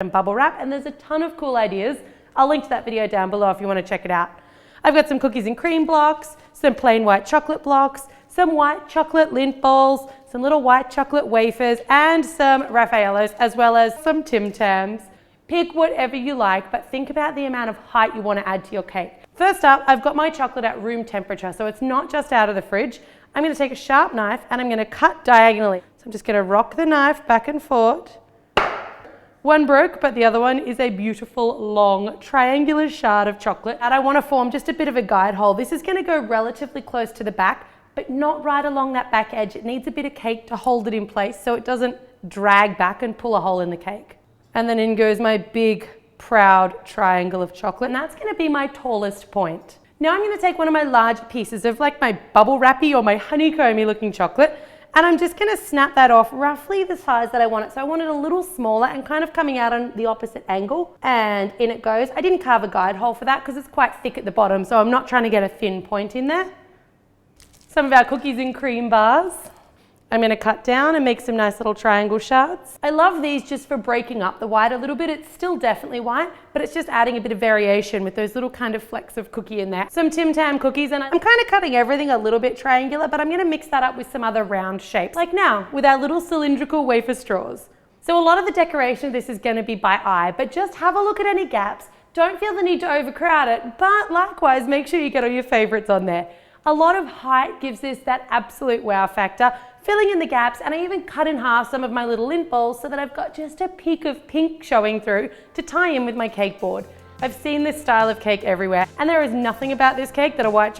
and bubble wrap, and there's a ton of cool ideas. I'll link to that video down below if you want to check it out. I've got some cookies and cream blocks, some plain white chocolate blocks, some white chocolate Lindt balls, some little white chocolate wafers, and some Raffaellos, as well as some Tim Tams. Pick whatever you like, but think about the amount of height you want to add to your cake. First up, I've got my chocolate at room temperature, so it's not just out of the fridge. I'm going to take a sharp knife and I'm going to cut diagonally. So I'm just going to rock the knife back and forth. One broke, but the other one is a beautiful long triangular shard of chocolate. And I want to form just a bit of a guide hole. This is going to go relatively close to the back, but not right along that back edge. It needs a bit of cake to hold it in place so it doesn't drag back and pull a hole in the cake. And then in goes my big, proud triangle of chocolate. And that's going to be my tallest point. Now I'm going to take one of my large pieces of like my bubble wrappy or my honeycomby looking chocolate, and I'm just going to snap that off roughly the size that I want it. So I want it a little smaller and kind of coming out on the opposite angle. And in it goes. I didn't carve a guide hole for that because it's quite thick at the bottom, so I'm not trying to get a thin point in there. Some of our cookies and cream bars. I'm going to cut down and make some nice little triangle shards. I love these just for breaking up the white a little bit. It's still definitely white, but it's just adding a bit of variation with those little kind of flecks of cookie in there. Some Tim Tam cookies, and I'm kind of cutting everything a little bit triangular, but I'm going to mix that up with some other round shapes, like now with our little cylindrical wafer straws. So a lot of the decoration of this is going to be by eye, but just have a look at any gaps. Don't feel the need to overcrowd it, but likewise, make sure you get all your favorites on there. A lot of height gives this that absolute wow factor, filling in the gaps, and I even cut in half some of my little Lindt balls so that I've got just a peak of pink showing through to tie in with my cake board. I've seen this style of cake everywhere, and there is nothing about this cake that a white chocolate